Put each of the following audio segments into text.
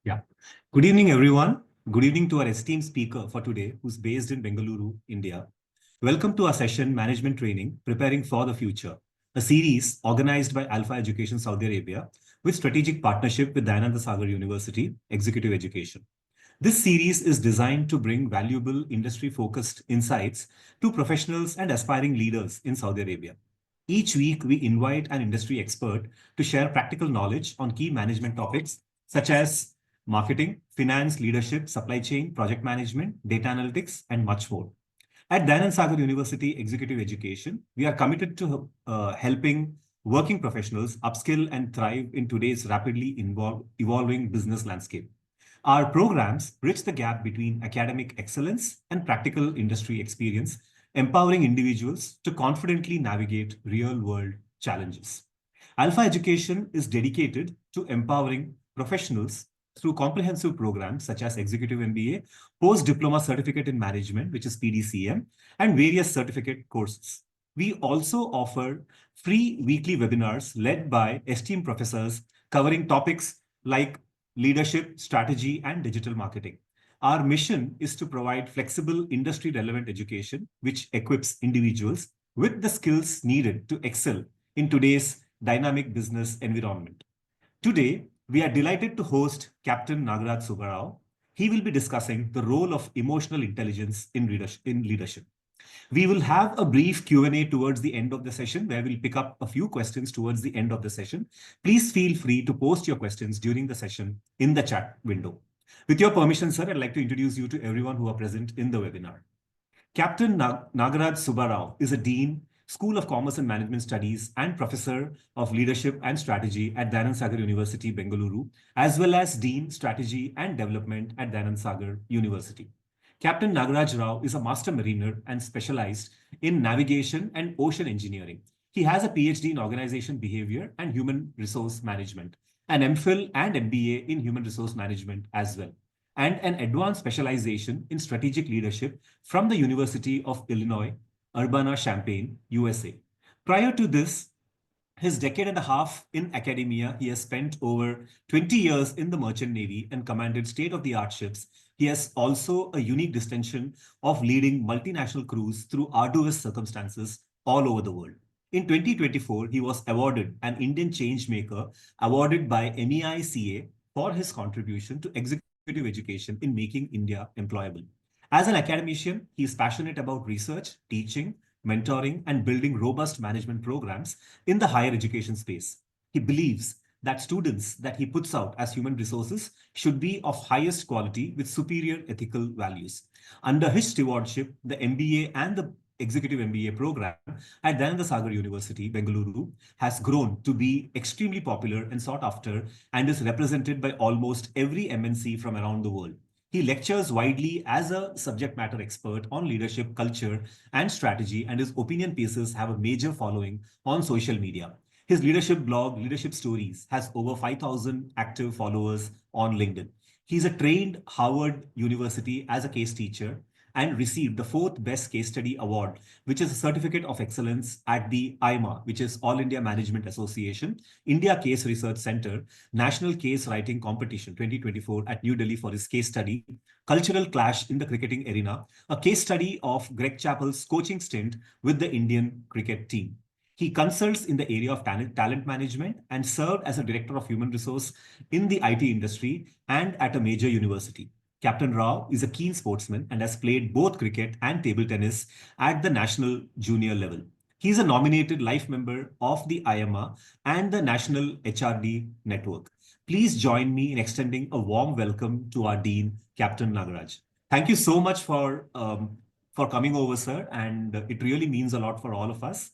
Yeah. Good evening, everyone. Good evening to our esteemed speaker for today, who's based in Bengaluru, India. Welcome to our session, Management Training, Preparing for the Future, a series organized by Alpha Education Saudi Arabia with strategic partnership with Dayananda Sagar University, Executive Education. This series is designed to bring valuable industry-focused insights to professionals and aspiring leaders in Saudi Arabia. Each week, we invite an industry expert to share practical knowledge on key management topics such as marketing, finance, leadership, supply chain, project management, data analytics, and much more. At Dayanand Sagar University Executive Education, we are committed to helping working professionals upskill and thrive in today's rapidly evolving business landscape. Our programs bridge the gap between academic excellence and practical industry experience, empowering individuals to confidently navigate real-world challenges. Alpha Education is dedicated to empowering professionals through comprehensive programs such as Executive MBA, Post-Diploma Certificate in Management, which is PDCM, and various certificate courses. We also offer free weekly webinars led by esteemed professors covering topics like leadership, strategy, and digital marketing. Our mission is to provide flexible, industry-relevant education, which equips individuals with the skills needed to excel in today's dynamic business environment. Today, we are delighted to host Captain Nagaraj Subbarao. He will be discussing the role of emotional intelligence in leadership. We will have a brief Q&A towards the end of the session where we'll pick up a few questions towards the end of the session. Please feel free to post your questions during the session in the chat window. With your permission, sir, I'd like to introduce you to everyone who are present in the webinar. Captain Nagaraj Subbarao is a Dean, School of Commerce and Management Studies and Professor of Leadership and Strategy at Dayananda Sagar University, Bengaluru, as well as Dean, Strategy and Development at Dayananda Sagar University. Captain Nagaraj Rao is a master mariner and specialized in navigation and ocean engineering. He has a PhD in organization behavior and human resource management, an MPhil and MBA in human resource management as well, and an advanced specialization in strategic leadership from the University of Illinois, Urbana-Champaign, USA. Prior to this, his decade and a half in academia, he has spent over 20 years in the Merchant Navy and commanded state-of-the-art ships. He has also a unique distinction of leading multinational crews through arduous circumstances all over the world. In 2024, he was awarded an Indian Changemaker awarded by MEICA for his contribution to executive education in making India employable. As an academician, he is passionate about research, teaching, mentoring, and building robust management programs in the higher education space. He believes that students that he puts out as human resources should be of highest quality with superior ethical values. Under his stewardship, the MBA and the Executive MBA program at Dayananda Sagar University, Bengaluru, has grown to be extremely popular and sought after and is represented by almost every MNC from around the world. He lectures widely as a subject matter expert on leadership, culture, and strategy, and his opinion pieces have a major following on social media. His leadership blog, Leadership Stories, has over 5,000 active followers on LinkedIn. He's a trained Harvard University as a case teacher and received the 4th Best Case Study Award, which is a certificate of excellence at the IMA, which is All India Management Association, India Case Research Center, National Case Writing Competition 2024 at New Delhi for his case study, Cultural Clash in the Cricketing Arena, a case study of Greg Chappell's coaching stint with the Indian cricket team. He consults in the area of talent management and served as a director of human resource in the IT industry and at a major university. Captain Rao is a keen sportsman and has played both cricket and table tennis at the national junior level. He is a nominated life member of the IMA and the National HRD Network. Please join me in extending a warm welcome to our Dean, Captain Nagaraj. Thank you so much for coming over, sir, and it really means a lot for all of us.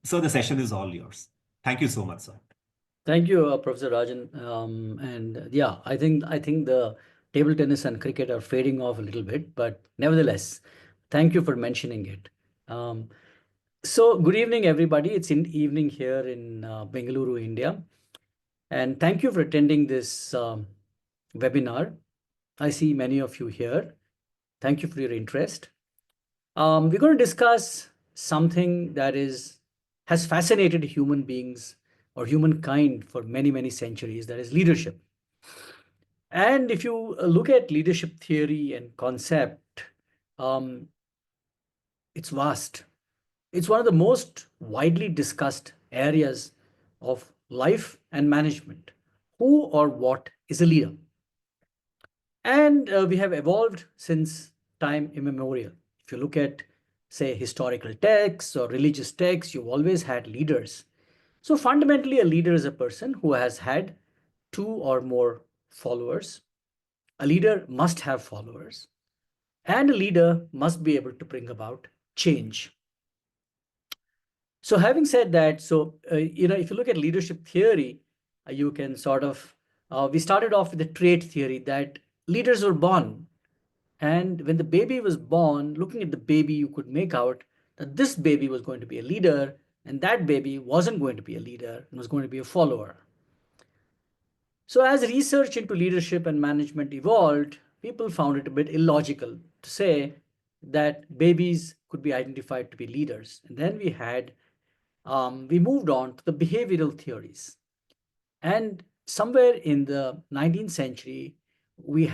So the session is all yours. Thank you so much, sir. Thank you, Professor Rajan. Yeah, I think the table tennis and cricket are fading off a little bit, but nevertheless, thank you for mentioning it. So good evening, everybody. It's in evening here in Bengaluru, India. And thank you for attending this webinar. I see many of you here. Thank you for your interest. We're going to discuss something that has fascinated human beings or humankind for many, many centuries, that is leadership. And if you look at leadership theory and concept, um, it's vast. It's one of the most widely discussed areas of life and management. Who or what is a leader? And we have evolved since time immemorial. If you look at, say, historical texts or religious texts, you've always had leaders. So fundamentally, a leader is a person who has had two or more followers. A leader must have followers, and a leader must be able to bring about change. So having said that, if you look at leadership theory, you can sort of we started off with the trait theory that leaders were born. And when the baby was born, looking at the baby, you could make out that this baby was going to be a leader, and that baby wasn't going to be a leader and was going to be a follower. So, as research into leadership and management evolved, people found it a bit illogical to say that babies could be identified to be leaders. And then we moved on to the behavioral theories. And somewhere in the 19th century, we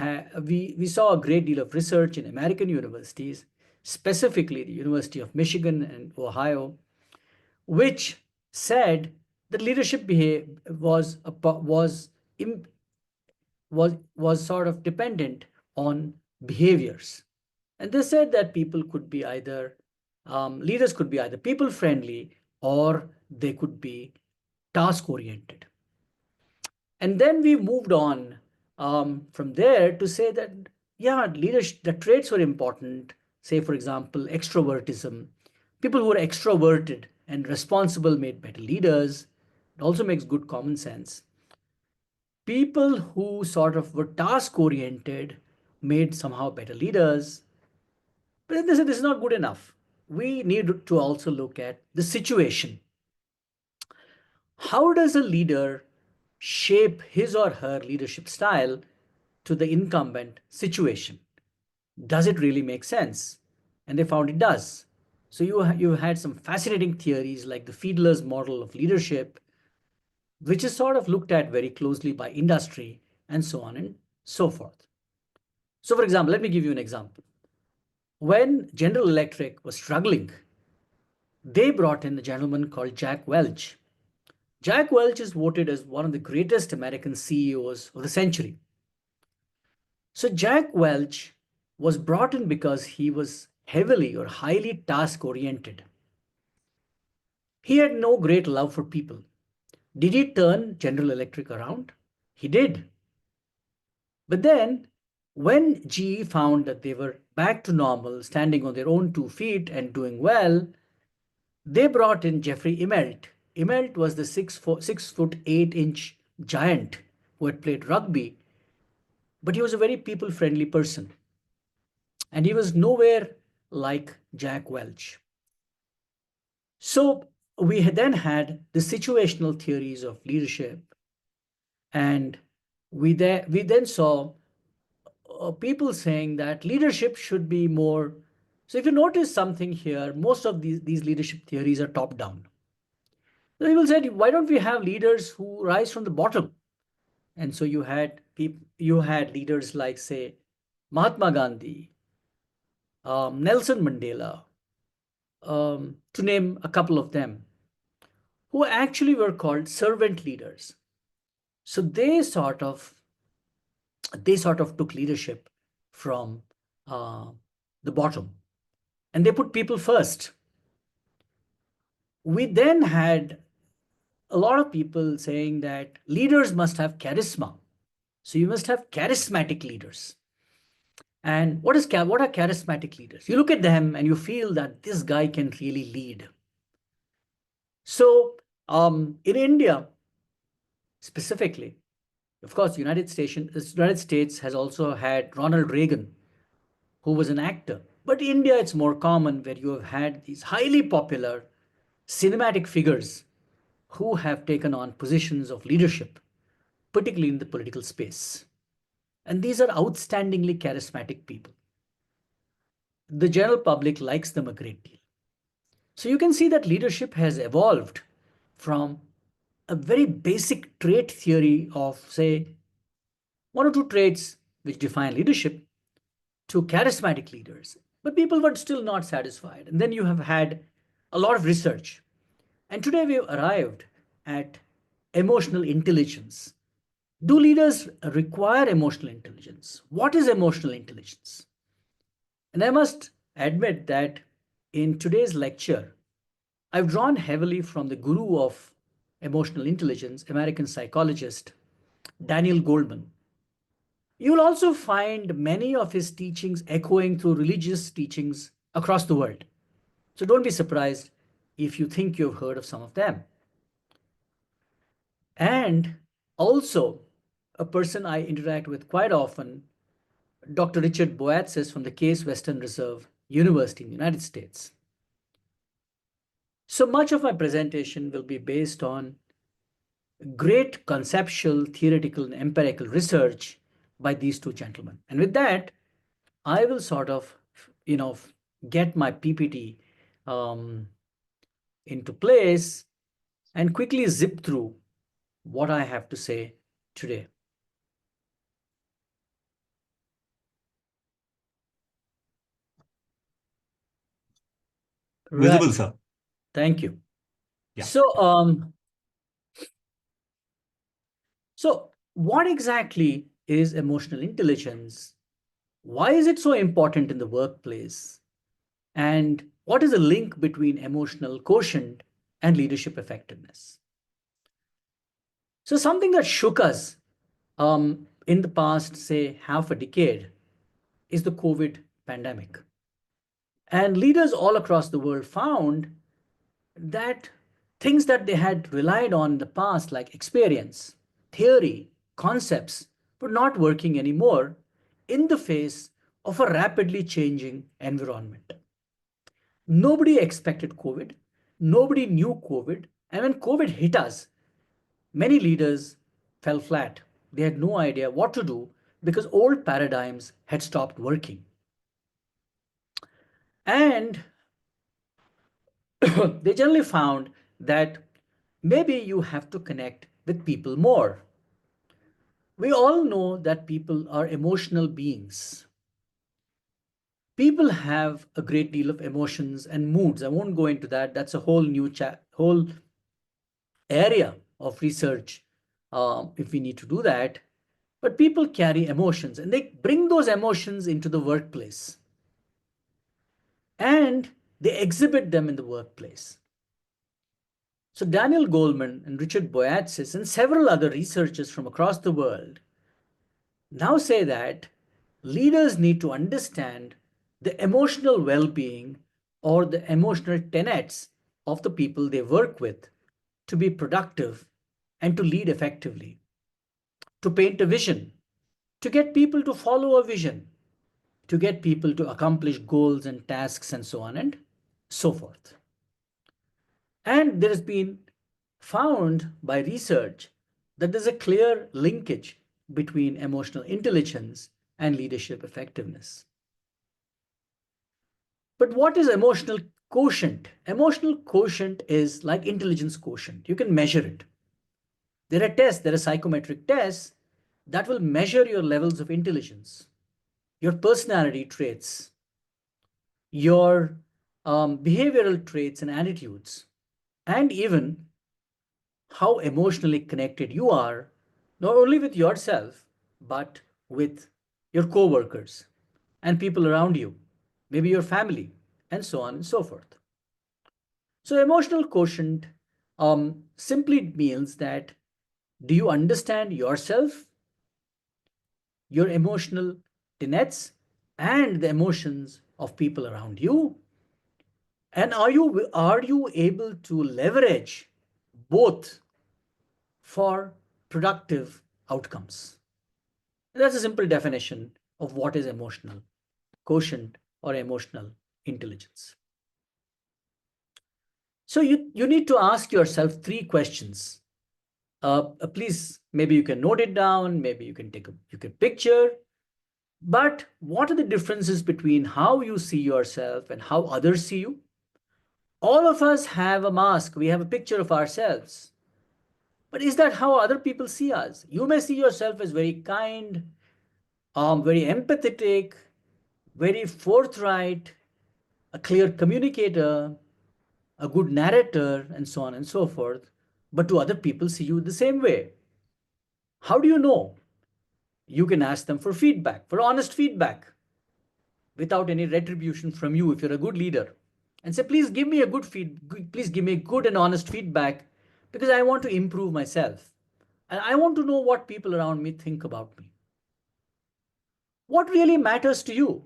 saw a great deal of research in American universities, specifically the University of Michigan and Ohio, which said that leadership was sort of dependent on behaviors. And they said that leaders could be either people friendly or they could be task oriented. And then we moved on from there to say that, yeah, leadership, the traits were important. Say, for example, extrovertism. People who are extroverted and responsible made better leaders. It also makes good common sense. People who sort of were task oriented made somehow better leaders. But then they said this is not good enough. We need to also look at the situation. How does a leader shape his or her leadership style to the incumbent situation? Does it really make sense? And they found it does. So you had some fascinating theories like the Fiedler's model of leadership, which is sort of looked at very closely by industry and so on and so forth. So, for example, let me give you an example. When General Electric was struggling, they brought in a gentleman called Jack Welch. Jack Welch is voted as one of the greatest American CEOs of the century. So Jack Welch was brought in because he was heavily or highly task oriented. He had no great love for people. Did he turn General Electric around? He did. But then, when GE found that they were back to normal, standing on their own 2 feet and doing well, they brought in Jeffrey Immelt. Immelt was the 6 foot 8 inch giant who had played rugby, but he was a very people friendly person. And he was nowhere like Jack Welch. So we then had the situational theories of leadership, and we then saw people saying that leadership should be more. So if you notice something here, most of these leadership theories are top down. So people said, why don't we have leaders who rise from the bottom? And so you had leaders like, say, Mahatma Gandhi, Nelson Mandela, to name a couple of them, who actually were called servant leaders. So they sort of took leadership from uh, the bottom, and they put people first. We then had a lot of people saying that leaders must have charisma. So you must have charismatic leaders. And what are charismatic leaders? You look at them and you feel that this guy can really lead. So in India specifically, of course, the United States has also had Ronald Reagan, who was an actor. But India, it's more common where you have had these highly popular cinematic figures who have taken on positions of leadership, particularly in the political space. And these are outstandingly charismatic people. The general public likes them a great deal. So you can see that leadership has evolved from a very basic trait theory of, say, one or two traits which define leadership, to charismatic leaders. But people were still not satisfied. And then you have had a lot of research. And today we've arrived at emotional intelligence. Do leaders require emotional intelligence? What is emotional intelligence? And I must admit that in today's lecture, I've drawn heavily from the guru of emotional intelligence, American psychologist Daniel Goleman. You will also find many of his teachings echoing through religious teachings across the world. So don't be surprised if you think you've heard of some of them. And also, a person I interact with quite often, Dr. Richard Boyatzis from the Case Western Reserve University in the United States. So much of my presentation will be based on great conceptual, theoretical, and empirical research by these two gentlemen. And with that, I will sort of, get my PPT into place and quickly zip through what I have to say today. Visible, Right. sir. Thank you. Yeah. So what exactly is emotional intelligence? Why is it so important in the workplace? And what is the link between emotional quotient and leadership effectiveness? So something that shook us in the past, say, half a decade is the COVID pandemic. And leaders all across the world found that things that they had relied on in the past, like experience, theory, concepts, were not working anymore in the face of a rapidly changing environment. Nobody expected COVID. Nobody knew COVID. And when COVID hit us, many leaders fell flat. They had no idea what to do because old paradigms had stopped working. And they generally found that maybe you have to connect with people more. We all know that people are emotional beings. People have a great deal of emotions and moods. I won't go into that. That's a whole new whole area of research if we need to do that. But people carry emotions and they bring those emotions into the workplace and they exhibit them in the workplace. So Daniel Goleman and Richard Boyatzis and several other researchers from across the world now say that leaders need to understand the emotional well-being or the emotional tenets of the people they work with to be productive and to lead effectively, to paint a vision, to get people to follow a vision, to get people to accomplish goals and tasks and so on and so forth. And there has been found by research that there's a clear linkage between emotional intelligence and leadership effectiveness. But what is emotional quotient? Emotional quotient is like intelligence quotient. You can measure it. There are tests, there are psychometric tests that will measure your levels of intelligence, your personality traits, your behavioral traits and attitudes, and even how emotionally connected you are, not only with yourself, but with your coworkers and people around you, maybe your family, and so on and so forth. So, emotional quotient simply means that do you understand yourself, your emotional tenets, and the emotions of people around you? And are you able to leverage both for productive outcomes? That's a simple definition of what is emotional quotient or emotional intelligence. So you need to ask yourself three questions. Please, maybe you can note it down, maybe you can picture. But what are the differences between how you see yourself and how others see you? All of us have a mask. We have a picture of ourselves. But is that how other people see us? You may see yourself as very kind, very empathetic, very forthright, a clear communicator, a good narrator, and so on and so forth. But do other people see you the same way? How do you know? You can ask them for feedback, for honest feedback, without any retribution from you if you're a good leader. And say, please give me a please give me good and honest feedback because I want to improve myself. And I want to know what people around me think about me. What really matters to you?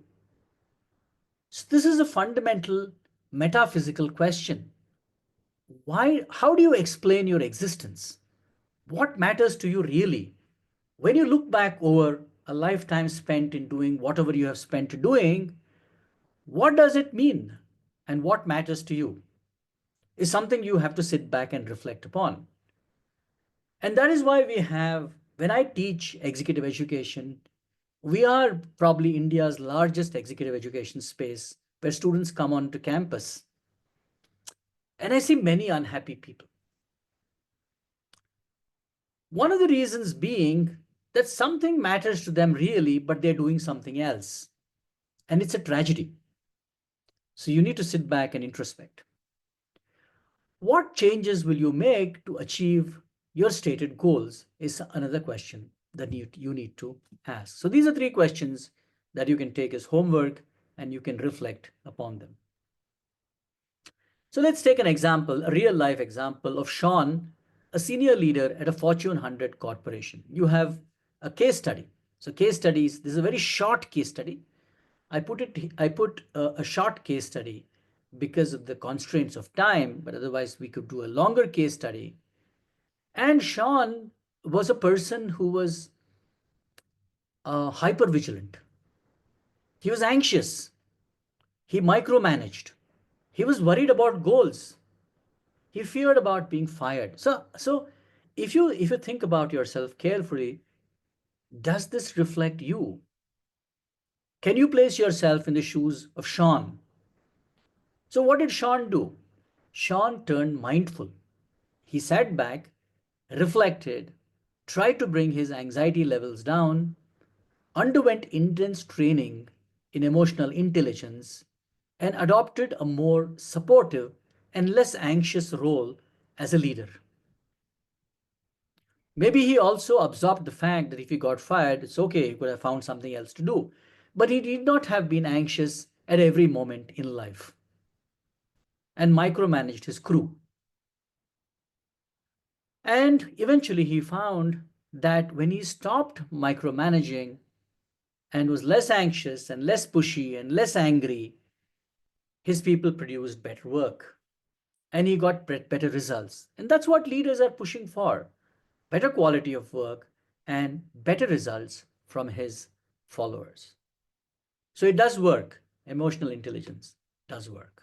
So this is a fundamental metaphysical question. How do you explain your existence? What matters to you really? When you look back over a lifetime spent in doing whatever you have spent doing, what does it mean? And what matters to you is something you have to sit back and reflect upon. And that is why when I teach executive education, we are probably India's largest executive education space where students come onto campus. And I see many unhappy people. One of the reasons being that something matters to them really, but they're doing something else. And it's a tragedy. So you need to sit back and introspect. What changes will you make to achieve your stated goals is another question that you need to ask. So these are three questions that you can take as homework and you can reflect upon them. So let's take an example, a real life example of Sean, a senior leader at a Fortune 100 corporation. You have a case study. So case studies, this is a very short case study. I put a short case study because of the constraints of time, but otherwise we could do a longer case study. And Sean was a person who was hyper vigilant. He was anxious. He micromanaged. He was worried about goals. He feared about being fired. So if you think about yourself carefully, does this reflect you? Can you place yourself in the shoes of Sean? So what did Sean do? Sean turned mindful. He sat back, reflected, tried to bring his anxiety levels down, underwent intense training in emotional intelligence, and adopted a more supportive and less anxious role as a leader. Maybe he also absorbed the fact that if he got fired, it's okay, he could have found something else to do. But he did not have been anxious at every moment in life and micromanaged his crew. And eventually he found that when he stopped micromanaging and was less anxious and less pushy and less angry, his people produced better work and he got better results. And that's what leaders are pushing for, better quality of work and better results from his followers. So it does work. Emotional intelligence does work.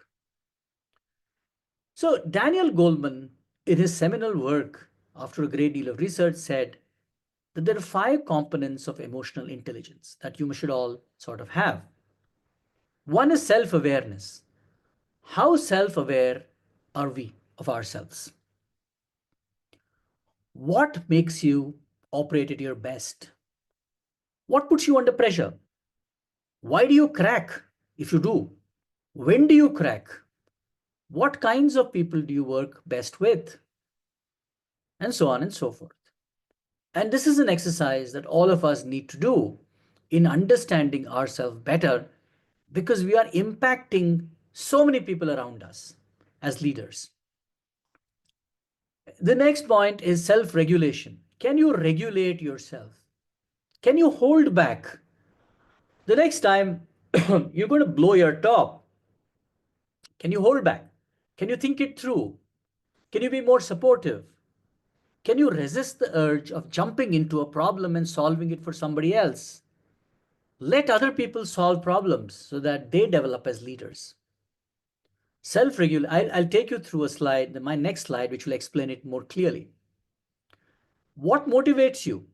So Daniel Goleman, in his seminal work, after a great deal of research, said that there are five components of emotional intelligence that you should all sort of have. One is self awareness. How self aware are we of ourselves? What makes you operate at your best? What puts you under pressure? Why do you crack if you do? When do you crack? What kinds of people do you work best with? And so on and so forth. And this is an exercise that all of us need to do in understanding ourselves better because we are impacting so many people around us as leaders. The next point is self regulation. Can you regulate yourself? Can you hold back? The next time you're going to blow your top, can you hold back? Can you think it through? Can you be more supportive? Can you resist the urge of jumping into a problem and solving it for somebody else? Let other people solve problems so that they develop as leaders. Self-regulate. I'll take you through a slide, my next slide, which will explain it more clearly. What motivates you?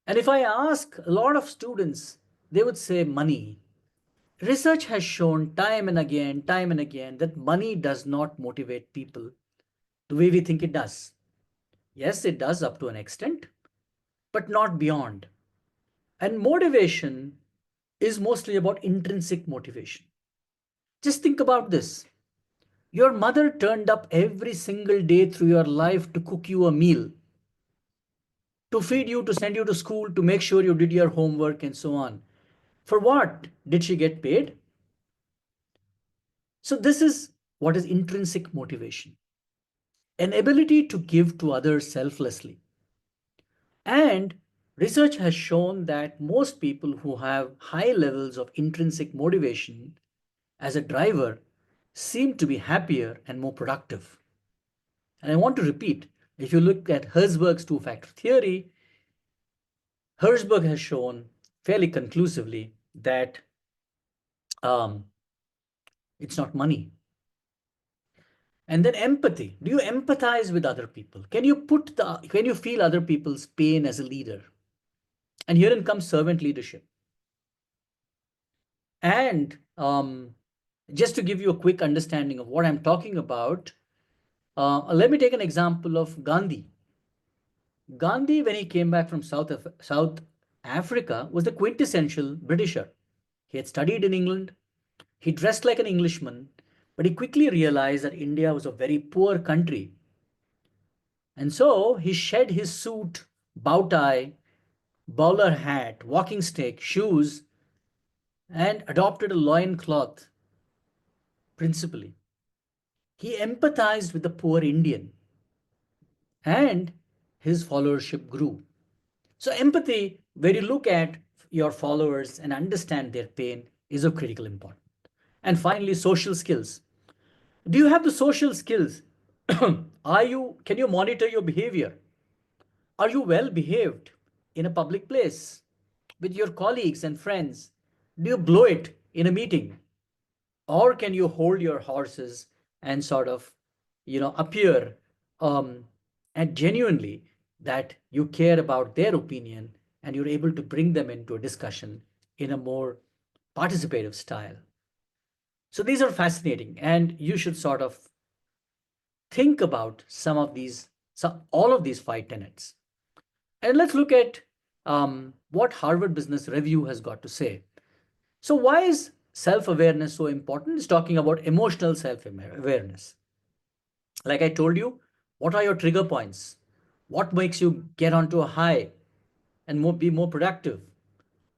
And if I ask a lot of students, they would say money. Research has shown time and again, that money does not motivate people the way we think it does. Yes, it does up to an extent, but not beyond. And motivation is mostly about intrinsic motivation. Just think about this. Your mother turned up every single day through your life to cook you a meal, to feed you, to send you to school, to make sure you did your homework, and so on. For what? Did she get paid? So, this is what is intrinsic motivation, an ability to give to others selflessly. And research has shown that most people who have high levels of intrinsic motivation as a driver seem to be happier and more productive. And I want to repeat, if you look at Herzberg's two factor theory, Herzberg has shown fairly conclusively that um, it's not money. And then empathy. Do you empathize with other people? Can you feel other people's pain as a leader? And herein comes servant leadership. And just to give you a quick understanding of what I'm talking about, let me take an example of Gandhi. Gandhi, when he came back from South Africa, was the quintessential Britisher. He had studied in England, he dressed like an Englishman, but he quickly realized that India was a very poor country. And so he shed his suit, bow tie, bowler hat, walking stick, shoes, and adopted a loincloth principally. He empathized with the poor Indian and his followership grew. So, empathy, where you look at your followers and understand their pain, is of critical importance. And finally, social skills. Do you have the social skills? Can you monitor your behavior? Are you well behaved in a public place with your colleagues and friends? Do you blow it in a meeting? Or can you hold your horses and sort of, appear um, and genuinely that you care about their opinion and you're able to bring them into a discussion in a more participative style? So these are fascinating, and you should sort of think about all of these five tenets. And let's look at what Harvard Business Review has got to say. So, why is self awareness so important? It's talking about emotional self awareness. Like I told you, what are your trigger points? What makes you get onto a high and be more productive?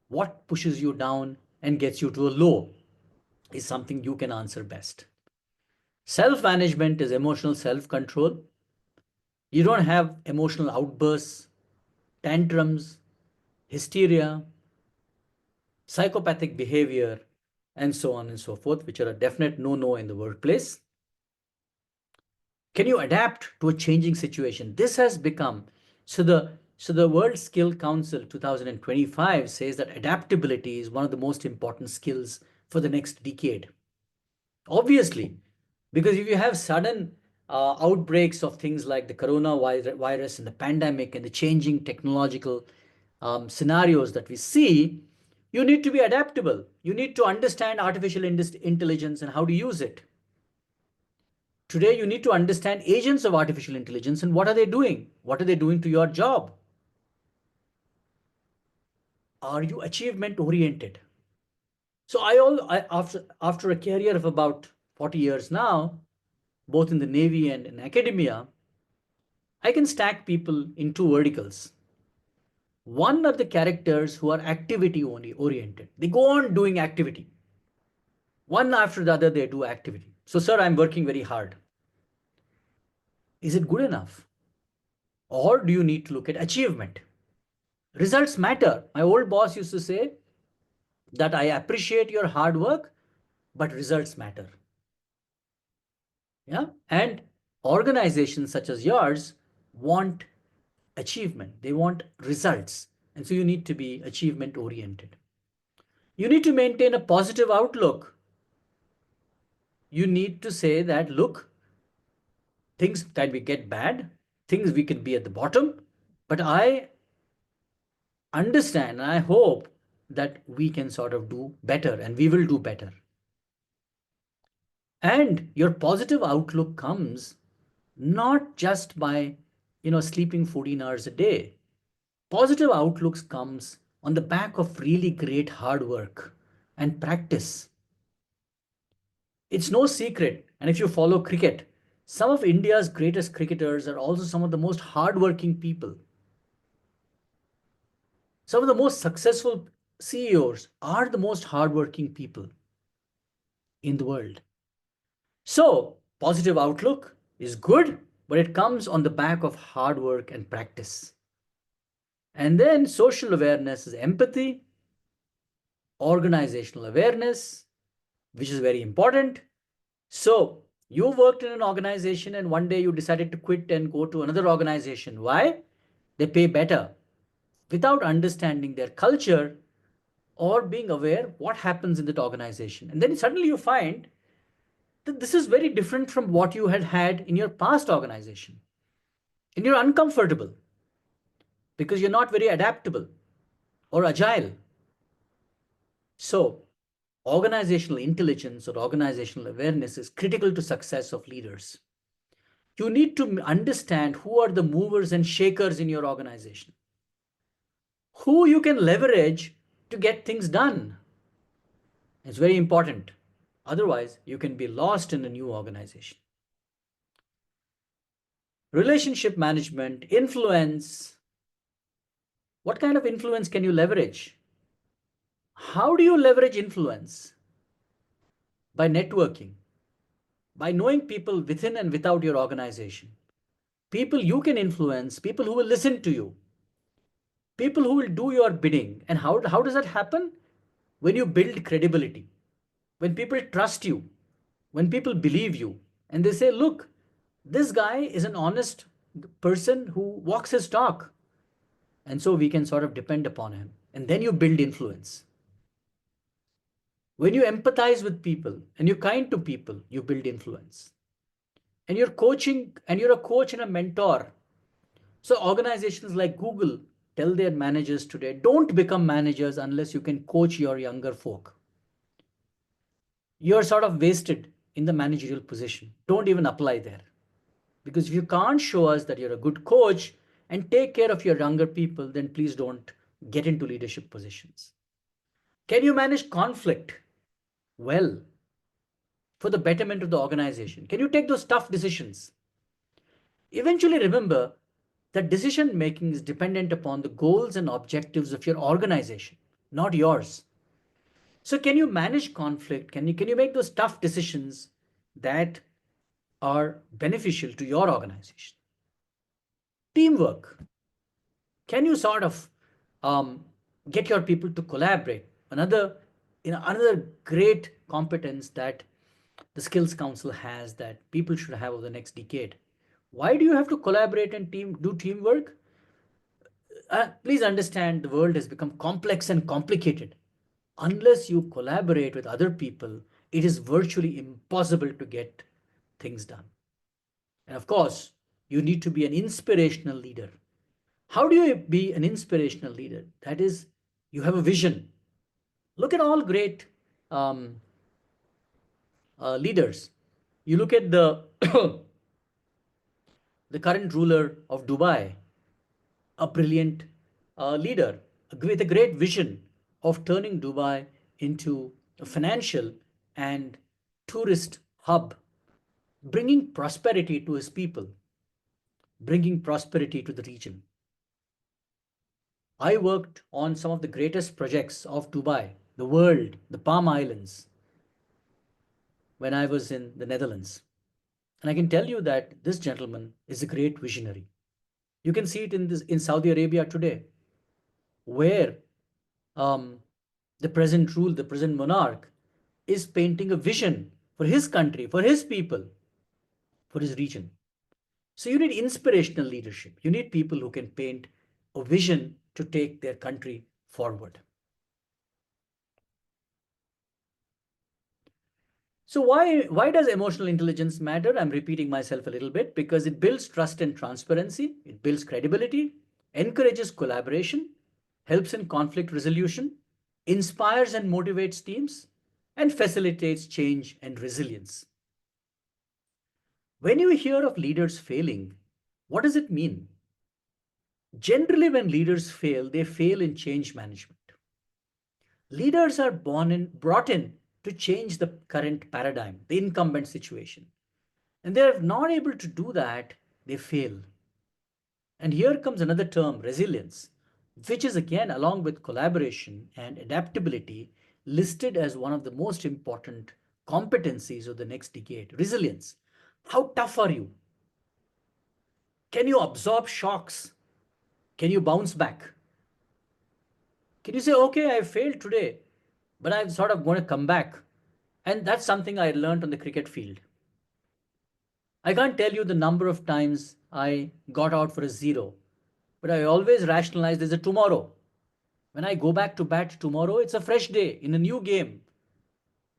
What pushes you down and gets you to a low is something you can answer best. Self management is emotional self control. You don't have emotional outbursts, tantrums, hysteria, psychopathic behavior, and so on and so forth, which are a definite no no in the workplace. Can you adapt to a changing situation? This has become so the World Skill Council 2025 says that adaptability is one of the most important skills for the next decade. Obviously, because if you have sudden outbreaks of things like the coronavirus and the pandemic and the changing technological scenarios that we see, you need to be adaptable. You need to understand artificial intelligence and how to use it. Today, you need to understand agents of artificial intelligence and what are they doing? What are they doing to your job? Are you achievement oriented? So after a career of about 40 years now, both in the Navy and in academia, I can stack people in two verticals. One are the characters who are activity only oriented. They go on doing activity. One after the other, they do activity. So, sir, I'm working very hard. Is it good enough? Or do you need to look at achievement? Results matter. My old boss used to say that I appreciate your hard work, but results matter. Yeah. And organizations such as yours want achievement, they want results. And so you need to be achievement oriented. You need to maintain a positive outlook. You need to say that, look, things can be get bad, things we can be at the bottom, but I understand and I hope that we can sort of do better and we will do better. And your positive outlook comes not just by sleeping 14 hours a day. Positive outlooks comes on the back of really great hard work and practice. It's no secret, and if you follow cricket, some of India's greatest cricketers are also some of the most hardworking people. Some of the most successful CEOs are the most hardworking people in the world. So, positive outlook is good, but it comes on the back of hard work and practice. And then social awareness is empathy, organizational awareness, which is very important. So, you worked in an organization and one day you decided to quit and go to another organization. Why? They pay better. Without understanding their culture or being aware what happens in that organization. And then suddenly you find that this is very different from what you had had in your past organization. And you're uncomfortable because you're not very adaptable or agile. So, organizational intelligence or organizational awareness is critical to success of leaders. You need to understand who are the movers and shakers in your organization, who you can leverage to get things done. It's very important. Otherwise, you can be lost in a new organization. Relationship management, influence. What kind of influence can you leverage? How do you leverage influence? By networking, by knowing people within and without your organization. People you can influence, people who will listen to you, people who will do your bidding. And how does that happen? When you build credibility, when people trust you, when people believe you, and they say, look, this guy is an honest person who walks his talk. And so we can sort of depend upon him. And then you build influence. When you empathize with people and you're kind to people, you build influence. And you're coaching, and you're a coach and a mentor. So organizations like Google tell their managers today, don't become managers unless you can coach your younger folk. You're sort of wasted in the managerial position. Don't even apply there. Because if you can't show us that you're a good coach and take care of your younger people, then please don't get into leadership positions. Can you manage conflict well for the betterment of the organization? Can you take those tough decisions? Eventually, remember that decision making is dependent upon the goals and objectives of your organization, not yours. So, can you manage conflict? Can you make those tough decisions that are beneficial to your organization? Teamwork. Can you sort of get your people to collaborate? Another great competence that the Skills Council has that people should have over the next decade. Why do you have to collaborate and do teamwork? Please understand the world has become complex and complicated. Unless you collaborate with other people, it is virtually impossible to get things done. And of course, you need to be an inspirational leader. How do you be an inspirational leader? That is, you have a vision. Look at all great um, leaders. You look at the the current ruler of Dubai, a brilliant leader with a great vision of turning Dubai into a financial and tourist hub, bringing prosperity to his people, bringing prosperity to the region. I worked on some of the greatest projects of Dubai, the world, the Palm Islands, when I was in the Netherlands. And I can tell you that this gentleman is a great visionary. You can see it in Saudi Arabia today, where um, the present monarch, is painting a vision for his country, for his people, for his region. So you need inspirational leadership. You need people who can paint a vision to take their country forward. So why does emotional intelligence matter? I'm repeating myself a little bit because it builds trust and transparency, it builds credibility, encourages collaboration, helps in conflict resolution, inspires and motivates teams, and facilitates change and resilience. When you hear of leaders failing, what does it mean? Generally, when leaders fail, they fail in change management. Leaders are brought in to change the current paradigm, the incumbent situation. And they're not able to do that, they fail. And here comes another term, resilience, which is again, along with collaboration and adaptability, listed as one of the most important competencies of the next decade. Resilience. How tough are you? Can you absorb shocks? Can you bounce back? Can you say, okay, I failed today, but I'm sort of going to come back? And that's something I learned on the cricket field. I can't tell you the number of times I got out for a zero, but I always rationalize there's a tomorrow. When I go back to bat tomorrow, it's a fresh day in a new game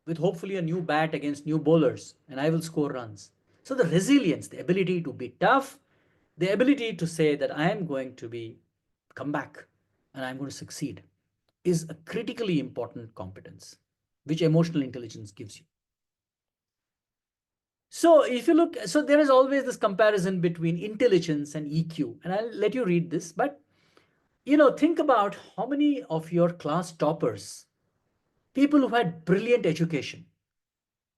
with hopefully a new bat against new bowlers, and I will score runs. So the resilience, the ability to be tough, the ability to say that I am going to be come back and I'm going to succeed is a critically important competence, which emotional intelligence gives you. So if you look, so there is always this comparison between intelligence and EQ, and I'll let you read this, but think about how many of your class toppers, people who had brilliant education,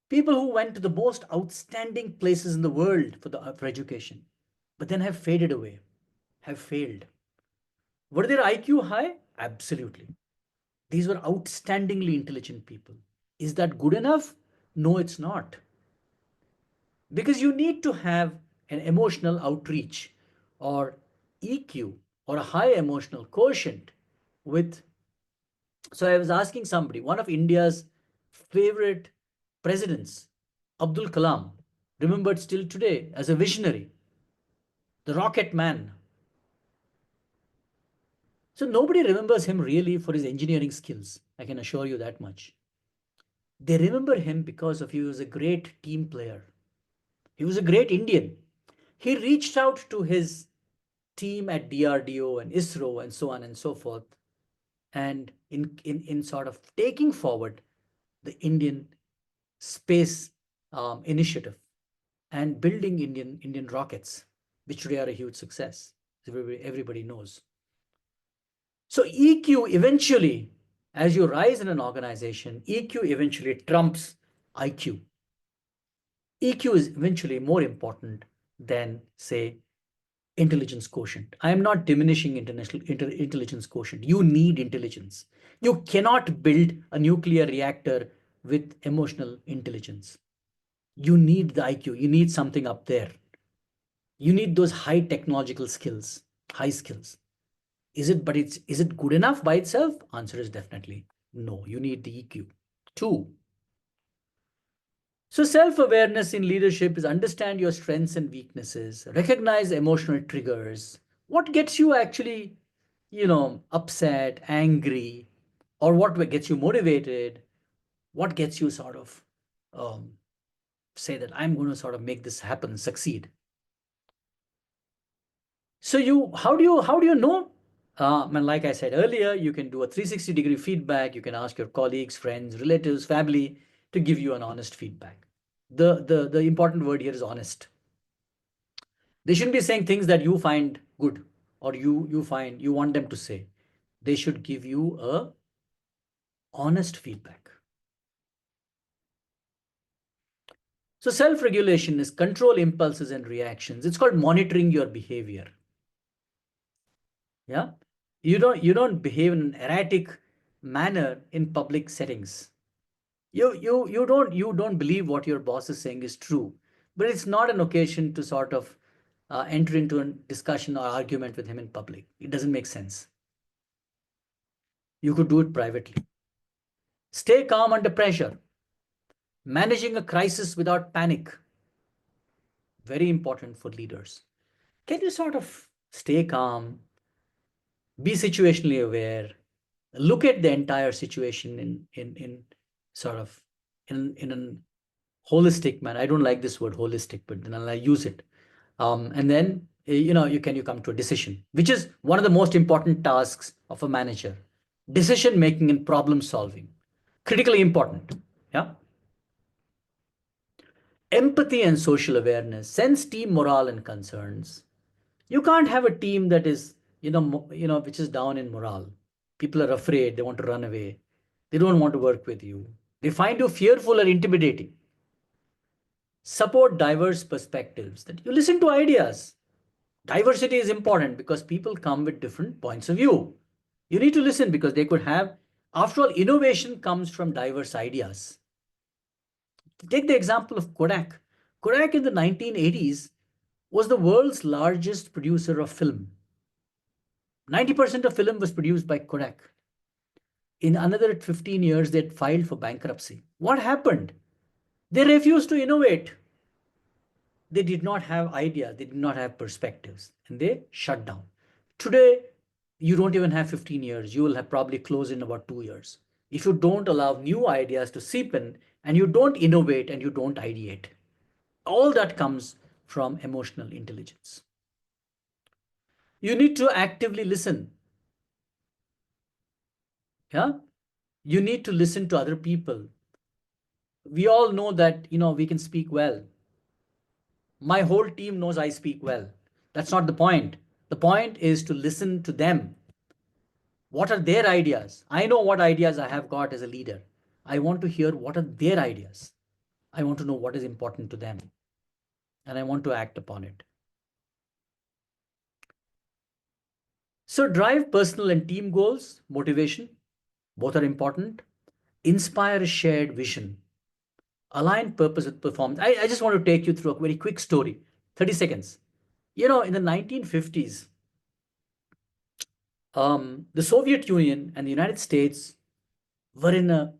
people who went to the most outstanding places in the world for education, but then have faded away, have failed. Were their IQ high? Absolutely. These were outstandingly intelligent people. Is that good enough? No, it's not. Because you need to have an emotional outreach or EQ or a high emotional quotient with. So I was asking somebody, one of India's favorite presidents, Abdul Kalam, remembered still today as a visionary, the rocket man. So nobody remembers him really for his engineering skills. I can assure you that much. They remember him because of he was a great team player. He was a great Indian. He reached out to his team at DRDO and ISRO and so on and so forth, and in sort of taking forward the Indian space initiative and building Indian rockets, which today are a huge success. Everybody knows. So EQ eventually, as you rise in an organization, EQ eventually trumps IQ. EQ is eventually more important than, say, intelligence quotient. I am not diminishing intelligence quotient. You need intelligence. You cannot build a nuclear reactor with emotional intelligence. You need the IQ. You need something up there. You need those high technological skills, high skills. Is it good enough by itself? Answer is definitely no. You need the EQ. Two. So self-awareness in leadership is understand your strengths and weaknesses, recognize emotional triggers. What gets you actually, upset, angry, or what gets you motivated? What gets you sort of um, say that I'm going to sort of make this happen, succeed? So how do you know? And like I said earlier, you can do a 360-degree feedback. You can ask your colleagues, friends, relatives, family to give you an honest feedback. The important word here is honest. They shouldn't be saying things that you find good or you find you want them to say. They should give you a honest feedback. So self-regulation is control impulses and reactions. It's called monitoring your behavior. Yeah. You don't behave in an erratic manner in public settings. You don't believe what your boss is saying is true, but it's not an occasion to sort of enter into a discussion or argument with him in public. It doesn't make sense. You could do it privately. Stay calm under pressure. Managing a crisis without panic. Very important for leaders. Can you sort of stay calm, be situationally aware, look at the entire situation in sort of in a holistic manner. I don't like this word holistic, but then I use it. And then you come to a decision, which is one of the most important tasks of a manager. Decision making and problem solving, critically important. Yeah. Empathy and social awareness, sense team morale and concerns. You can't have a team that is which is down in morale. People are afraid, they want to run away. They don't want to work with you. They find you fearful or intimidating. Support diverse perspectives, that you listen to ideas. Diversity is important because people come with different points of view. You need to listen because they could have, after all, innovation comes from diverse ideas. Take the example of Kodak. Kodak in the 1980s was the world's largest producer of film. 90% of film was produced by Kodak. In another 15 years, they had filed for bankruptcy. What happened? They refused to innovate. They did not have ideas, they did not have perspectives, and they shut down. Today, you don't even have 15 years. You will have probably close in about 2 years. If you don't allow new ideas to seep in, and you don't innovate and you don't ideate, all that comes from emotional intelligence. You need to actively listen. Yeah, you need to listen to other people. We all know that we can speak well. My whole team knows I speak well. That's not the point. The point is to listen to them. What are their ideas? I know what ideas I have got as a leader. I want to hear what are their ideas. I want to know what is important to them, and I want to act upon it. So drive personal and team goals, motivation, both are important. Inspire a shared vision. Align purpose with performance. I just want to take you through a very quick story, 30 seconds. In the 1950s, the Soviet Union and the United States were in a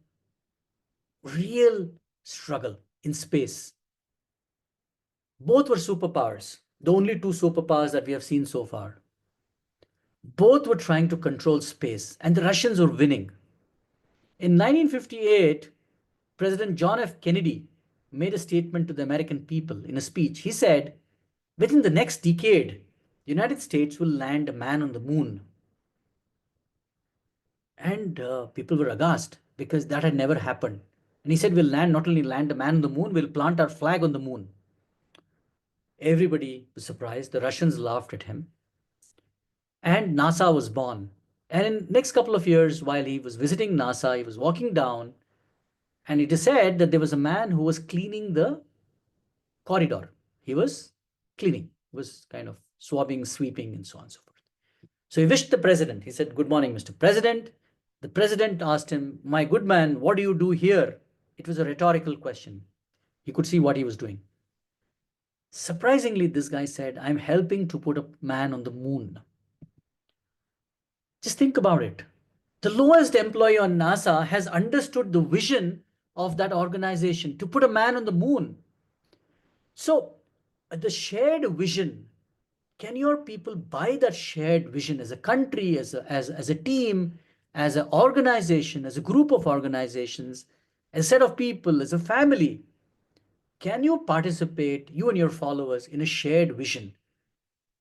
real struggle in space. Both were superpowers, the only two superpowers that we have seen so far. Both were trying to control space, and the Russians were winning. In 1958, President John F. Kennedy made a statement to the American people in a speech. He said, within the next decade, the United States will land a man on the moon. And people were aghast because that had never happened. And he said, we'll not only land a man on the moon, we'll plant our flag on the moon. Everybody was surprised. The Russians laughed at him. And NASA was born. And in next couple of years, while he was visiting NASA, he was walking down, and it is said that there was a man who was cleaning the corridor. He was cleaning, he was kind of swabbing, sweeping, and so on and so forth. So he wished the president. He said, good morning, Mr. President. The president asked him, my good man, what do you do here? It was a rhetorical question. He could see what he was doing. Surprisingly, this guy said, I'm helping to put a man on the moon. Just think about it. The lowest employee on NASA has understood the vision of that organization to put a man on the moon. So, the shared vision, can your people buy that shared vision as a country, as a team, as an organization, as a group of organizations, as a set of people, as a family? Can you participate, you and your followers, in a shared vision?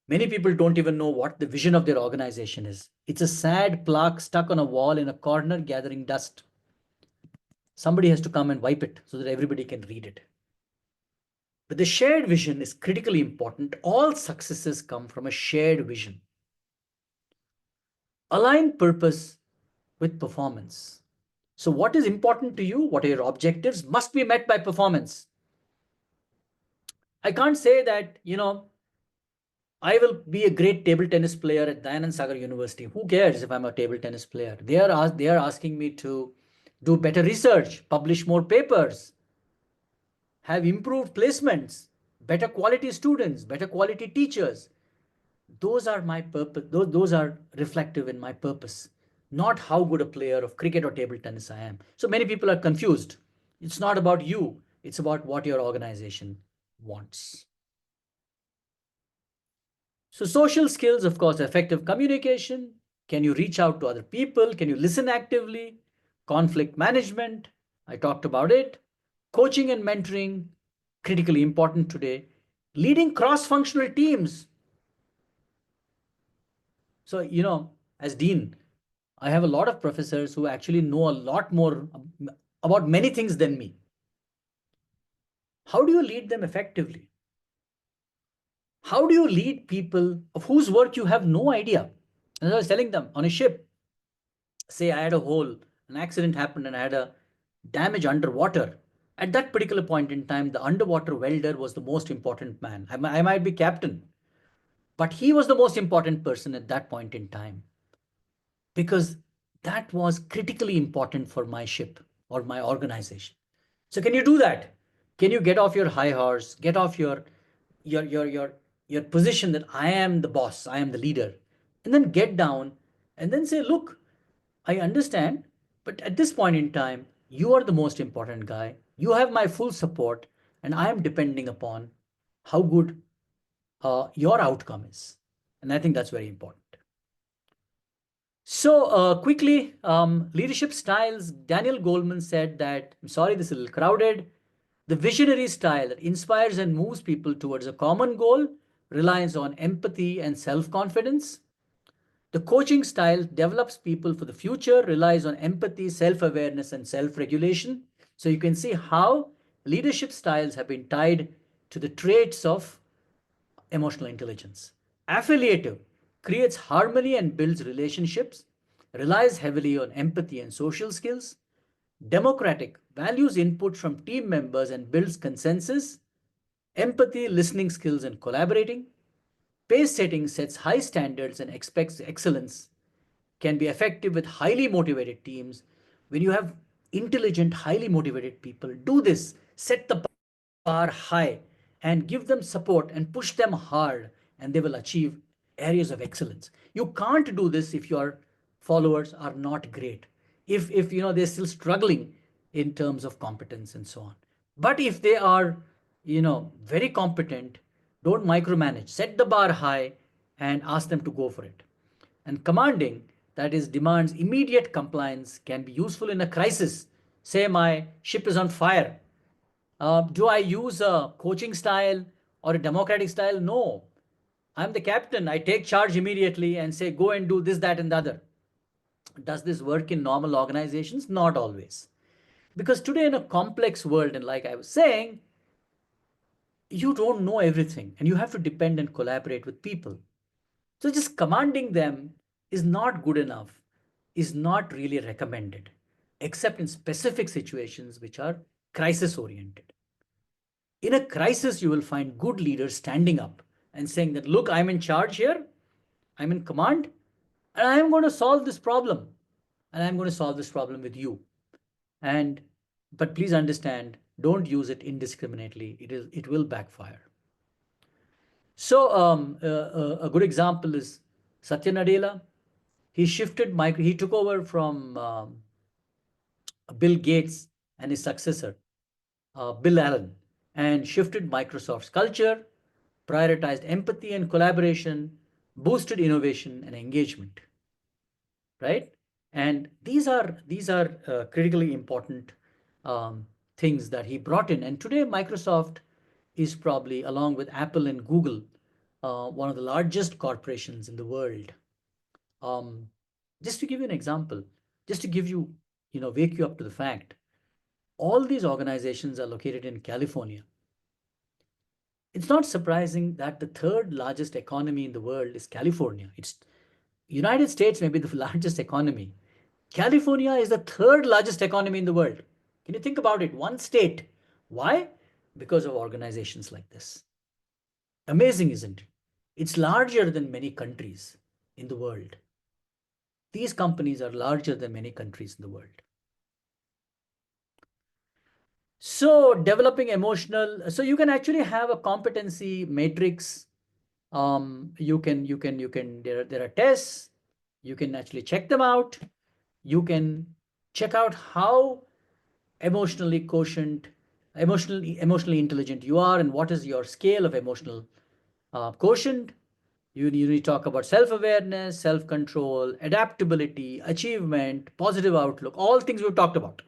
Many people don't even know what the vision of their organization is. It's a sad plaque stuck on a wall in a corner gathering dust. Somebody has to come and wipe it so that everybody can read it. But the shared vision is critically important. All successes come from a shared vision. Align purpose with performance. So what is important to you, what are your objectives, must be met by performance. I can't say that, I will be a great table tennis player at Dayanand Sagar University. Who cares if I'm a table tennis player? They are asking me to do better research, publish more papers, have improved placements, better quality students, better quality teachers. Those are my purpose. Those are reflective in my purpose, not how good a player of cricket or table tennis I am. So many people are confused. It's not about you. It's about what your organization wants. So social skills, of course, effective communication. Can you reach out to other people? Can you listen actively? Conflict management, I talked about it. Coaching and mentoring, critically important today. Leading cross-functional teams. So, as dean, I have a lot of professors who actually know a lot more about many things than me. How do you lead them effectively? How do you lead people of whose work you have no idea? And I was telling them, on a ship, say I had a hole, an accident happened, and I had a damage underwater. At that particular point in time, the underwater welder was the most important man. I might be captain, but he was the most important person at that point in time, because that was critically important for my ship or my organization. So can you do that? Can you get off your high horse, get off your your your your position that I am the boss, I am the leader, and then get down and then say, look, I understand, but at this point in time, you are the most important guy. You have my full support, and I am depending upon how good your outcome is. And I think that's very important. So, quickly, leadership styles. Daniel Goleman said that, I'm sorry, this is a little crowded. The visionary style that inspires and moves people towards a common goal relies on empathy and self confidence. The coaching style develops people for the future, relies on empathy, self awareness, and self regulation. So, you can see how leadership styles have been tied to the traits of emotional intelligence. Affiliative creates harmony and builds relationships, relies heavily on empathy and social skills. Democratic values input from team members and builds consensus. Empathy, listening skills, and collaborating. Pace setting sets high standards and expects excellence. Can be effective with highly motivated teams. When you have intelligent, highly motivated people, do this. Set the bar high and give them support and push them hard, and they will achieve areas of excellence. You can't do this if your followers are not great. If they're still struggling in terms of competence and so on. But if they are, very competent, don't micromanage. Set the bar high and ask them to go for it. And commanding, that is, demands immediate compliance, can be useful in a crisis. Say my ship is on fire. Do I use a coaching style or a democratic style? No. I'm the captain. I take charge immediately and say, go and do this, that, and the other. Does this work in normal organizations? Not always. Because today, in a complex world, and like I was saying, you don't know everything and you have to depend and collaborate with people. So just commanding them is not good enough, is not really recommended, except in specific situations which are crisis oriented. In a crisis, you will find good leaders standing up and saying that, look, I'm in charge here, I'm in command, and I'm going to solve this problem. And I'm going to solve this problem with you. And but please understand, don't use it indiscriminately. It will backfire. So a good example is Satya Nadella. He took over from Bill Gates and his successor, Bill Allen, and shifted Microsoft's culture, prioritized empathy and collaboration, boosted innovation and engagement, right? And these are critically important things that he brought in. And today, Microsoft is probably, along with Apple and Google, one of the largest corporations in the world. Um, just to give you an example, just to give you, wake you up to the fact, all these organizations are located in California. It's not surprising that the third largest economy in the world is California. It's United States may be the largest economy. California is the third largest economy in the world. Can you think about it? One state. Why? Because of organizations like this. Amazing, isn't it? It's larger than many countries in the world. These companies are larger than many countries in the world. So developing so you can actually have a competency matrix. There are tests. You can actually check them out. You can check out how emotionally quotient, emotionally intelligent you are, and what is your scale of emotional quotient. You need to talk about self-awareness, self-control, adaptability, achievement, positive outlook, all things we've talked about.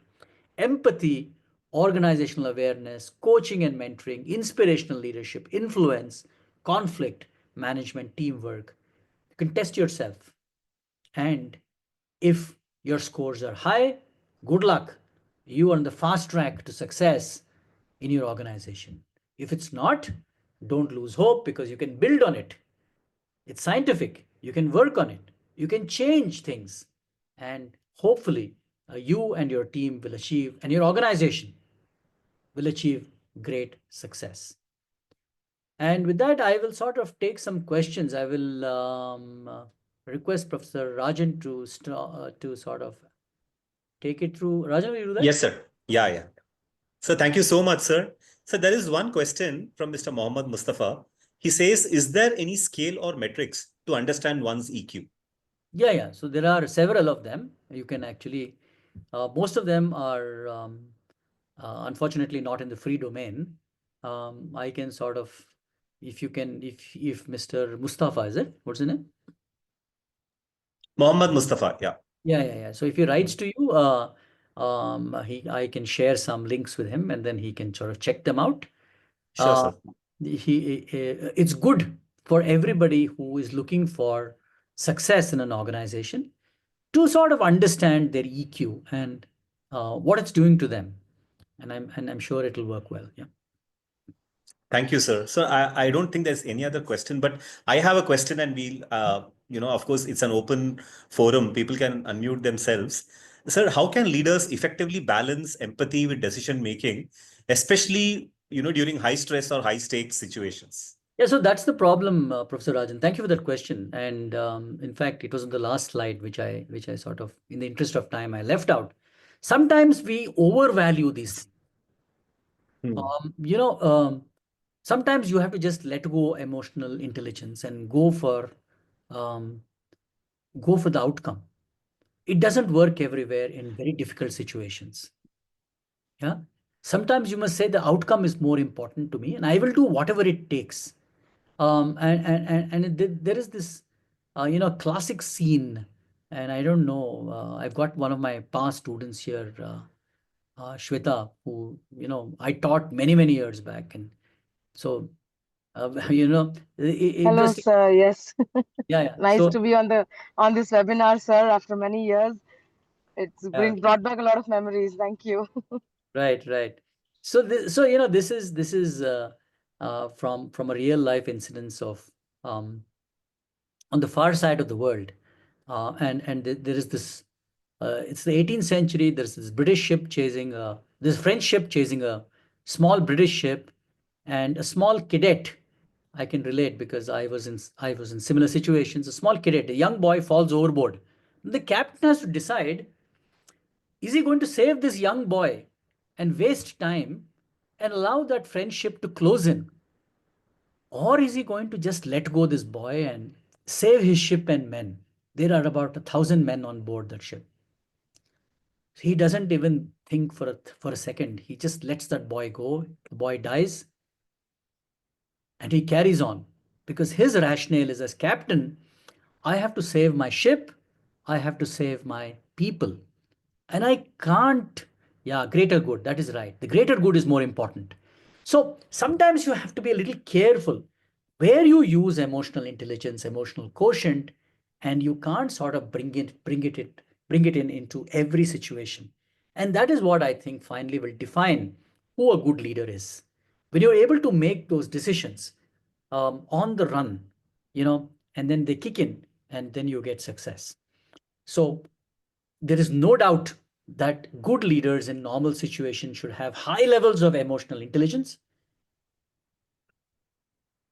Empathy, organizational awareness, coaching and mentoring, inspirational leadership, influence, conflict management, teamwork. You can test yourself. And if your scores are high, good luck. You are on the fast track to success in your organization. If it's not, don't lose hope, because you can build on it. It's scientific. You can work on it. You can change things, and hopefully you and your team will achieve, and your organization will achieve great success. And with that, I will sort of take some questions. I will request Professor Rajan to sort of take it through. Rajan, will you do that? Yes, sir. Yeah, yeah. So thank you so much, sir. So there is one question from Mr. Mohammed Mustafa. He says, is there any scale or metrics to understand one's EQ? Yeah, yeah. So there are several of them. You can actually, most of them are unfortunately not in the free domain. I can sort of, if you can, if Mr. Mustafa, is it? What's his name? Mohammed Mustafa, yeah. Yeah, yeah, yeah. So if he writes to you, I can share some links with him, and then he can sort of check them out. Sure, Uh, sir. it's good for everybody who is looking for success in an organization to sort of understand their EQ and what it's doing to them. And I'm sure it'll work well. Yeah. Thank you, sir. So I don't think there's any other question, but I have a question and of course, it's an open forum. People can unmute themselves. Sir, how can leaders effectively balance empathy with decision making, especially, during high stress or high stakes situations? Yeah, so that's the problem, Professor Rajan. Thank you for that question. And in fact, it was on the last slide, which I sort of, in the interest of time, I left out. Sometimes we overvalue these things. Hmm. Um, you know, sometimes you have to just let go emotional intelligence and um, go for the outcome. It doesn't work everywhere in very difficult situations. Yeah. Sometimes you must say the outcome is more important to me, and I will do whatever it takes. There is this, classic scene, and I don't know. I've got one of my past students here, Shweta, who I taught many many years back, and so Hello, this, sir. Yes, yeah, yeah. nice So to be on this webinar, sir. After many years, it's yeah, brought back a lot of memories. Thank you. right, right. So this is from a real life incidence of um, on the far side of the world, there is this. It's the 18th century. There's this British ship chasing this French ship chasing a small British ship, and a small cadet. I can relate because I was in similar situations. A small cadet, a young boy, falls overboard. The captain has to decide: is he going to save this young boy and waste time and allow that friendship to close in? Or is he going to just let go this boy and save his ship and men? There are about 1,000 men on board that ship. He doesn't even think for a second. He just lets that boy go. The boy dies, and he carries on because his rationale is, as captain, I have to save my ship, I have to save my people. And I can't, yeah, greater good. That is right. The greater good is more important. So sometimes you have to be a little careful where you use emotional intelligence, emotional quotient, and you can't sort of bring it in into every situation. And that is what I think finally will define who a good leader is. When you're able to make those decisions on the run, and then they kick in, and then you get success. So there is no doubt that good leaders in normal situations should have high levels of emotional intelligence.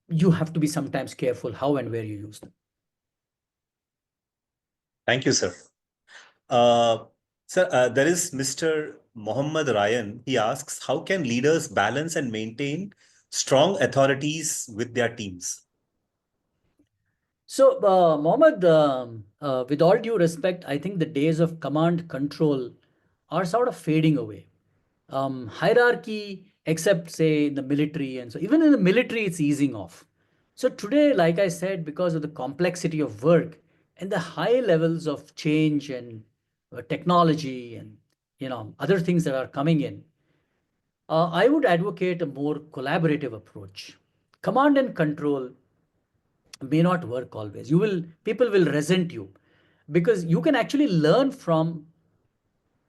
You have to be sometimes careful how and where you use them. Thank you, sir. Uh, sir, there is Mr. Mohammed Ryan. He asks, how can leaders balance and maintain strong authorities with their teams? So, Mohammed, with all due respect, I think the days of command control are sort of fading away. Hierarchy, except say in the military, and so even in the military, it's easing off. So today, like I said, because of the complexity of work and the high levels of change and technology and other things that are coming in, I would advocate a more collaborative approach. Command and control may not work always. People will resent you because you can actually learn from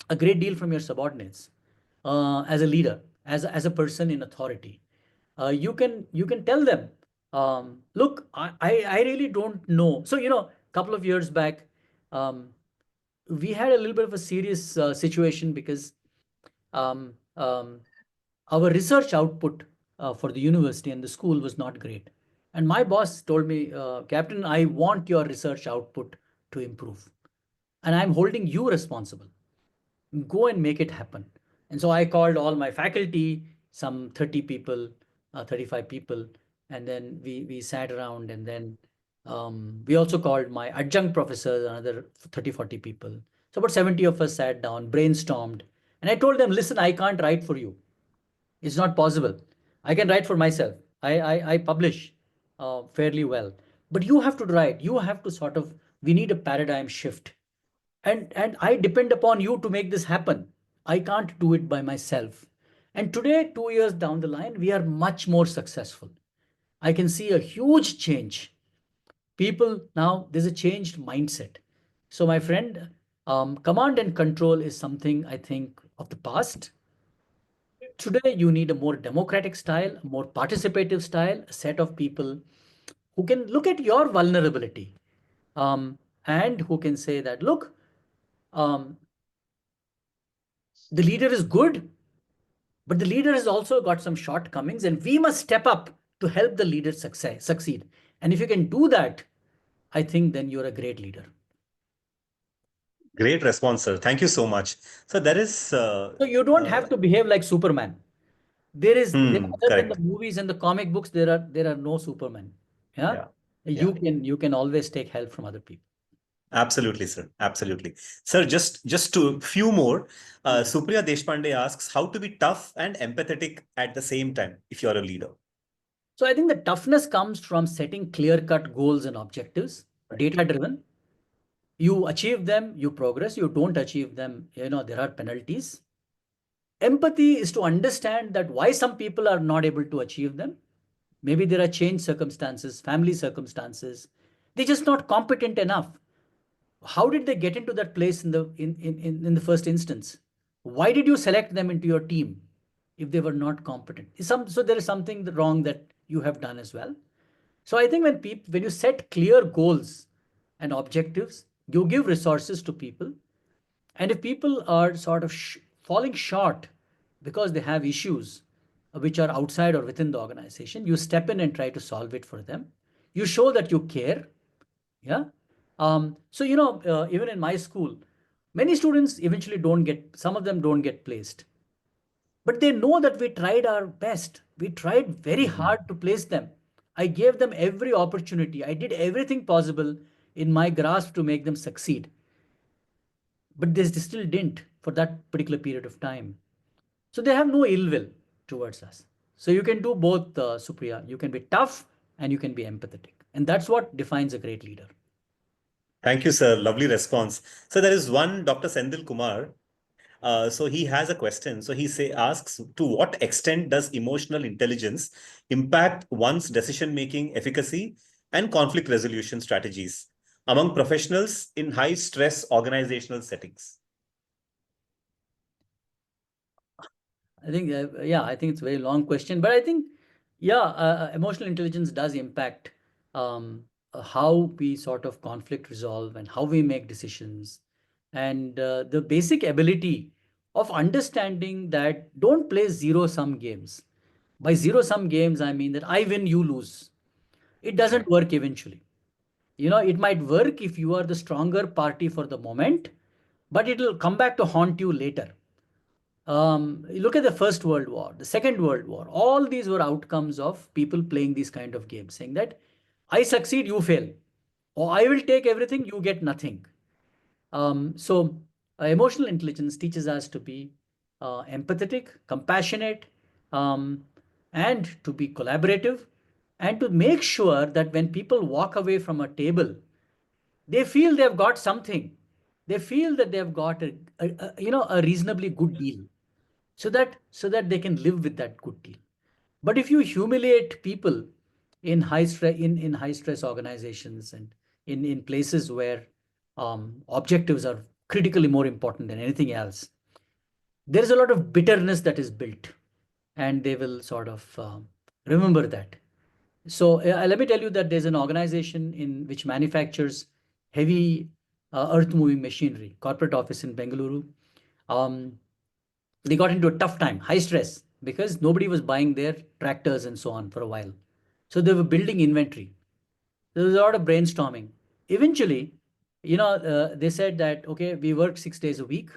a great deal from your subordinates as a leader, as a person in authority. You can tell them, look, I really don't know. So couple of years back, we had a little bit of a serious situation because um, um, our research output for the university and the school was not great. And my boss told me, Captain, I want your research output to improve. And I'm holding you responsible. Go and make it happen. And so I called all my faculty, some 30 people, 35 people, and then we sat around, and then we also called my adjunct professors, another 30, 40 people. So about 70 of us sat down, brainstormed, and I told them, listen, I can't write for you. It's not possible. I can write for myself. I publish fairly well. But you have to write. You have to sort of, we need a paradigm shift. And I depend upon you to make this happen. I can't do it by myself. And today, 2 years down the line, we are much more successful. I can see a huge change. People now, there's a changed mindset. So, my friend, command and control is something I think of the past. Today, you need a more democratic style, a more participative style, a set of people who can look at your vulnerability um, and who can say that, look, um, the leader is good, but the leader has also got some shortcomings, and we must step up to help the leader succeed. And if you can do that, I think then you're a great leader. Great response, sir. Thank you so much. So there is. So you don't have to behave like Superman. Other than the Correct. movies and the comic books, there are no Superman. Yeah, Yeah. you can always take help from other people. Absolutely, sir. Absolutely. Sir, just to few more. Supriya Deshpande asks how to be tough and empathetic at the same time if you're a leader. So I think the toughness comes from setting clear-cut goals and objectives, data-driven. You achieve them, you progress. You don't achieve them, there are penalties. Empathy is to understand that why some people are not able to achieve them. Maybe there are changed circumstances, family circumstances. They're just not competent enough. How did they get into that place in the first instance? Why did you select them into your team if they were not competent? So there is something wrong that you have done as well. So I think when you set clear goals and objectives, you give resources to people. And if people are sort of falling short because they have issues which are outside or within the organization, you step in and try to solve it for them. You show that you care. Yeah. So, even in my school, many students eventually some of them don't get placed. But they know that we tried our best. We tried very hard to place them. I gave them every opportunity. I did everything possible in my grasp to make them succeed. But they still didn't for that particular period of time. So they have no ill will towards us. So you can do both, Supriya. You can be tough and you can be empathetic. And that's what defines a great leader. Thank you, sir. Lovely response. So there is one Dr. Sendil Kumar. So he has a question. So asks, to what extent does emotional intelligence impact one's decision-making efficacy and conflict resolution strategies among professionals in high-stress organizational settings? I think, I think it's a very long question, but I think, emotional intelligence does impact how we sort of conflict resolve and how we make decisions. And the basic ability of understanding that don't play zero-sum games. By zero-sum games, I mean that I win, you lose. It doesn't work eventually. It might work if you are the stronger party for the moment, but it will come back to haunt you later. You look at the First World War, the Second World War, all these were outcomes of people playing these kind of games, saying that I succeed, you fail, or I will take everything, you get nothing. So emotional intelligence teaches us to be empathetic, compassionate, and to be collaborative, and to make sure that when people walk away from a table, they feel they've got something. They feel that they've got a reasonably good deal, so that they can live with that good deal. But if you humiliate people in high stress organizations and in places where objectives are critically more important than anything else, there is a lot of bitterness that is built, and they will sort of remember that. So let me tell you that there's an organization in which manufactures heavy earth moving machinery, corporate office in Bengaluru. They got into a tough time, high stress, because nobody was buying their tractors and so on for a while. So they were building inventory. There was a lot of brainstorming. Eventually, they said that, okay, we work 6 days a week.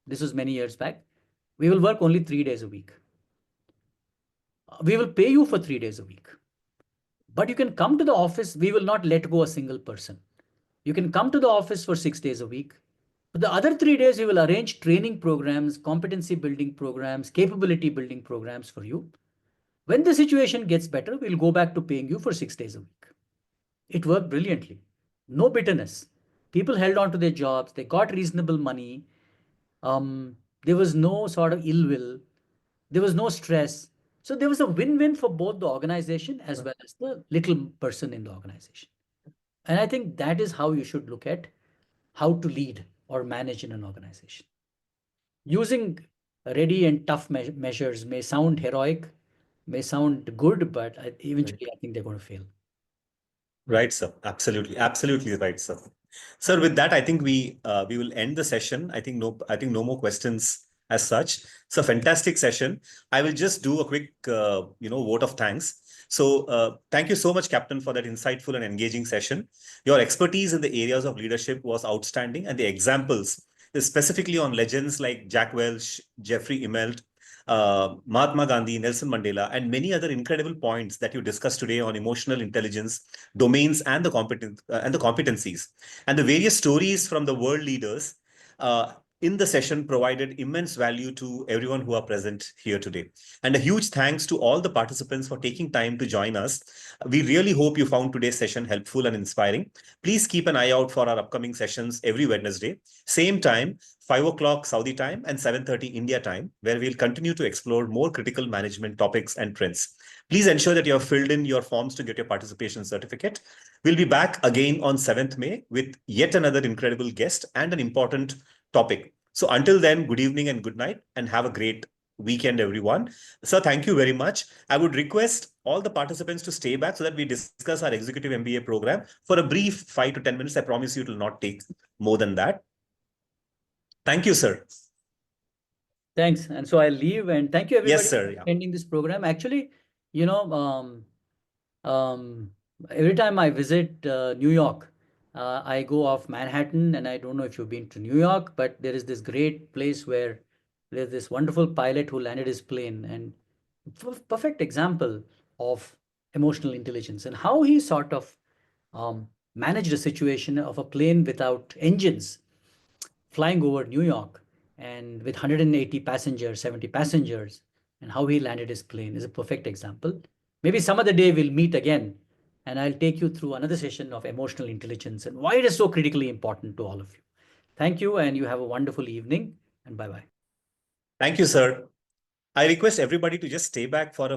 This was many years back. We will work only 3 days a week. We will pay you for 3 days a week. But you can come to the office. We will not let go a single person. You can come to the office for 6 days a week. For the other 3 days, we will arrange training programs, competency building programs, capability building programs for you. When the situation gets better, we'll go back to paying you for 6 days a week. It worked brilliantly. No bitterness. People held on to their jobs. They got reasonable money. There was no sort of ill will. There was no stress. So there was a win-win for both the organization as well as the little person in the organization. And I think that is how you should look at how to lead or manage in an organization. Using ready and tough measures may sound heroic, may sound good, but eventually I think they're going to fail. Right, sir. Absolutely, absolutely right, sir. Sir, with that, I think we will end the session. I think no more questions as such. It's a fantastic session. I will just do a quick vote of thanks. So thank you so much, Captain, for that insightful and engaging session. Your expertise in the areas of leadership was outstanding, and the examples, specifically on legends like Jack Welch, Jeffrey Immelt, Mahatma Gandhi, Nelson Mandela, and many other incredible points that you discussed today on emotional intelligence, domains, and the competencies, and the various stories from the world leaders in the session provided immense value to everyone who are present here today. And a huge thanks to all the participants for taking time to join us. We really hope you found today's session helpful and inspiring. Please keep an eye out for our upcoming sessions every Wednesday, same time, 5 o'clock Saudi time and 7:30 India time, where we'll continue to explore more critical management topics and trends. Please ensure that you have filled in your forms to get your participation certificate. We'll be back again on 7th May with yet another incredible guest and an important topic. So until then, good evening and good night, and have a great weekend, everyone. Sir, thank you very much. I would request all the participants to stay back so that we discuss our executive MBA program for a brief 5 to 10 minutes. I promise you it will not take more than that. Thank you, sir. Thanks. And so I'll leave, and thank you everybody Yes, sir. for attending this program. Actually, every time I visit New York, I go off Manhattan, and I don't know if you've been to New York, but there is this great place where there's this wonderful pilot who landed his plane, and perfect example of emotional intelligence and how he sort of managed a situation of a plane without engines flying over New York and with 180 passengers, 70 passengers, and how he landed his plane is a perfect example. Maybe some other day we'll meet again, and I'll take you through another session of emotional intelligence and why it is so critically important to all of you. Thank you, and you have a wonderful evening, and bye-bye. Thank you, sir. I request everybody to just stay back for a